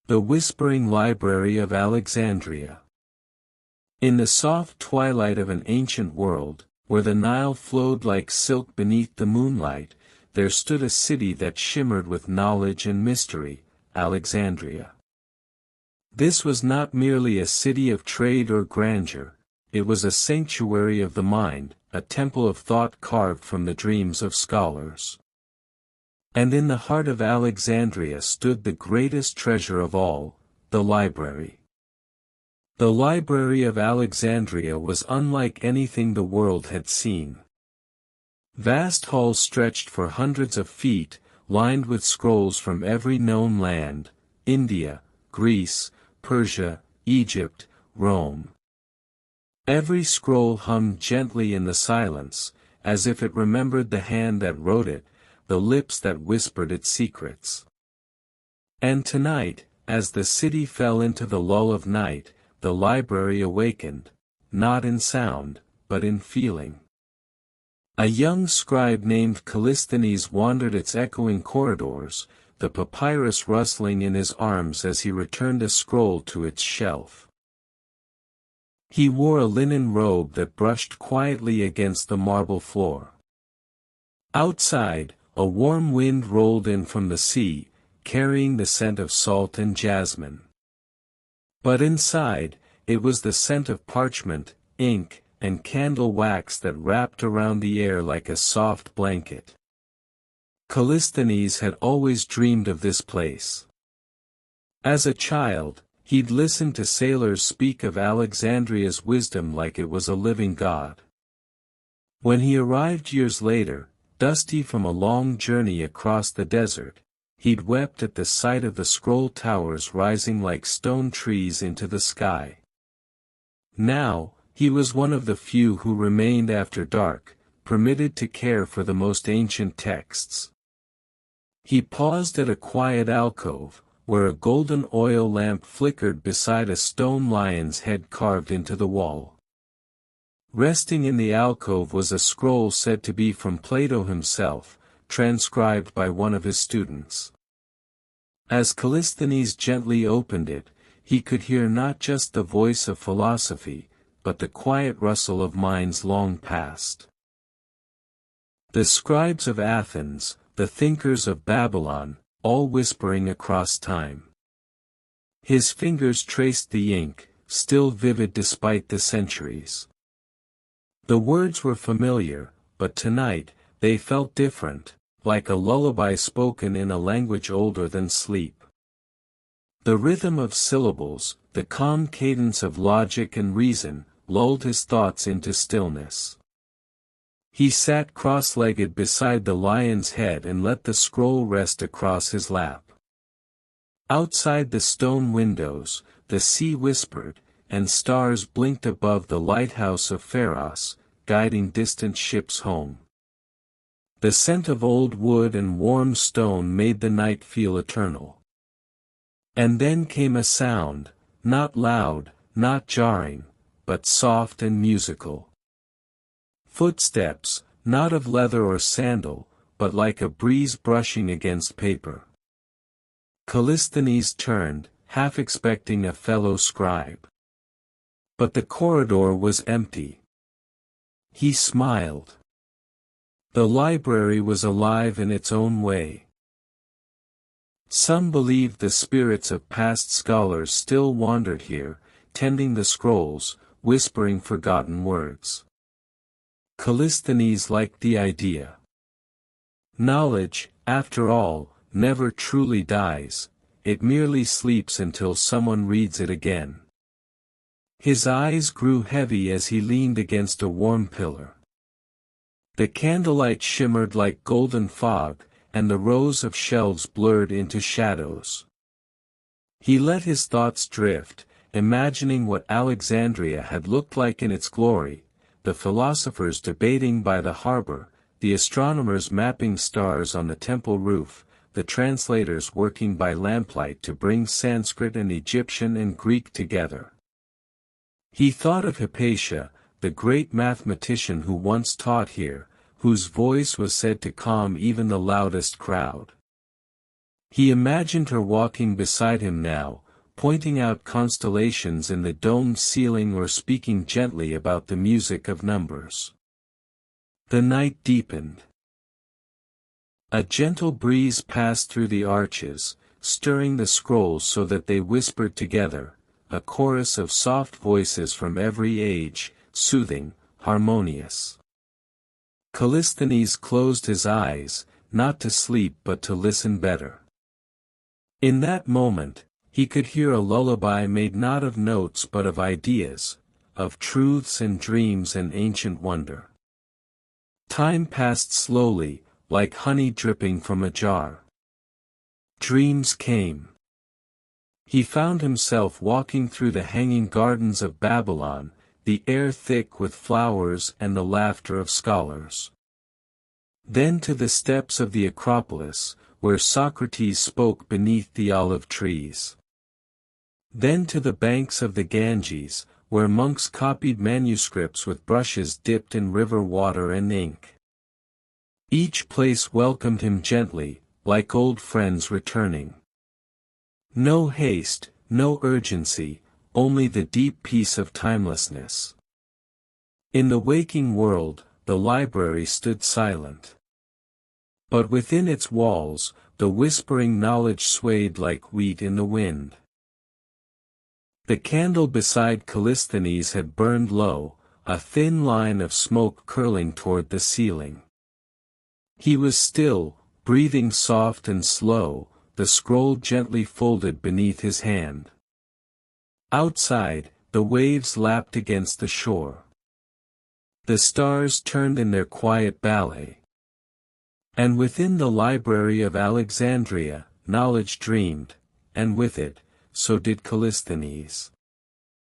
The Whispering Library of Alexandria. In the soft twilight of an ancient world, where the Nile flowed like silk beneath the moonlight, there stood a city that shimmered with knowledge and mystery, Alexandria. This was not merely a city of trade or grandeur, it was a sanctuary of the mind, a temple of thought carved from the dreams of scholars. And in the heart of Alexandria stood the greatest treasure of all, the library. The Library of Alexandria was unlike anything the world had seen. Vast halls stretched for hundreds of feet, lined with scrolls from every known land, India, Greece, Persia, Egypt, Rome. Every scroll hummed gently in the silence, as if it remembered the hand that wrote it, the lips that whispered its secrets. And tonight, as the city fell into the lull of night, the library awakened, not in sound, but in feeling. A young scribe named Callisthenes wandered its echoing corridors, the papyrus rustling in his arms as he returned a scroll to its shelf. He wore a linen robe that brushed quietly against the marble floor. Outside, a warm wind rolled in from the sea, carrying the scent of salt and jasmine. But inside, it was the scent of parchment, ink, and candle wax that wrapped around the air like a soft blanket. Callisthenes had always dreamed of this place. As a child, he'd listened to sailors speak of Alexandria's wisdom like it was a living god. When he arrived years later, dusty from a long journey across the desert, he'd wept at the sight of the scroll towers rising like stone trees into the sky. Now, he was one of the few who remained after dark, permitted to care for the most ancient texts. He paused at a quiet alcove, where a golden oil lamp flickered beside a stone lion's head carved into the wall. Resting in the alcove was a scroll said to be from Plato himself, transcribed by one of his students. As Callisthenes gently opened it, he could hear not just the voice of philosophy, but the quiet rustle of minds long past. The scribes of Athens, the thinkers of Babylon, all whispering across time. His fingers traced the ink, still vivid despite the centuries. The words were familiar, but tonight, they felt different, like a lullaby spoken in a language older than sleep. The rhythm of syllables, the calm cadence of logic and reason, lulled his thoughts into stillness. He sat cross-legged beside the lion's head and let the scroll rest across his lap. Outside the stone windows, the sea whispered, and stars blinked above the lighthouse of Pharos, guiding distant ships home. The scent of old wood and warm stone made the night feel eternal. And then came a sound, not loud, not jarring, but soft and musical. Footsteps, not of leather or sandal, but like a breeze brushing against paper. Callisthenes turned, half expecting a fellow scribe. But the corridor was empty. He smiled. The library was alive in its own way. Some believed the spirits of past scholars still wandered here, tending the scrolls, whispering forgotten words. Callisthenes liked the idea. Knowledge, after all, never truly dies, it merely sleeps until someone reads it again. His eyes grew heavy as he leaned against a warm pillar. The candlelight shimmered like golden fog, and the rows of shelves blurred into shadows. He let his thoughts drift, imagining what Alexandria had looked like in its glory, the philosophers debating by the harbor, the astronomers mapping stars on the temple roof, the translators working by lamplight to bring Sanskrit and Egyptian and Greek together. He thought of Hypatia, the great mathematician who once taught here, whose voice was said to calm even the loudest crowd. He imagined her walking beside him now, pointing out constellations in the domed ceiling or speaking gently about the music of numbers. The night deepened. A gentle breeze passed through the arches, stirring the scrolls so that they whispered together, a chorus of soft voices from every age, soothing, harmonious. Callisthenes closed his eyes, not to sleep but to listen better. In that moment, he could hear a lullaby made not of notes but of ideas, of truths and dreams and ancient wonder. Time passed slowly, like honey dripping from a jar. Dreams came. He found himself walking through the hanging gardens of Babylon, the air thick with flowers and the laughter of scholars. Then to the steps of the Acropolis, where Socrates spoke beneath the olive trees. Then to the banks of the Ganges, where monks copied manuscripts with brushes dipped in river water and ink. Each place welcomed him gently, like old friends returning. No haste, no urgency, only the deep peace of timelessness. In the waking world, the library stood silent. But within its walls, the whispering knowledge swayed like wheat in the wind. The candle beside Callisthenes had burned low, a thin line of smoke curling toward the ceiling. He was still, breathing soft and slow, the scroll gently folded beneath his hand. Outside, the waves lapped against the shore. The stars turned in their quiet ballet. And within the library of Alexandria, knowledge dreamed, and with it, so did Callisthenes.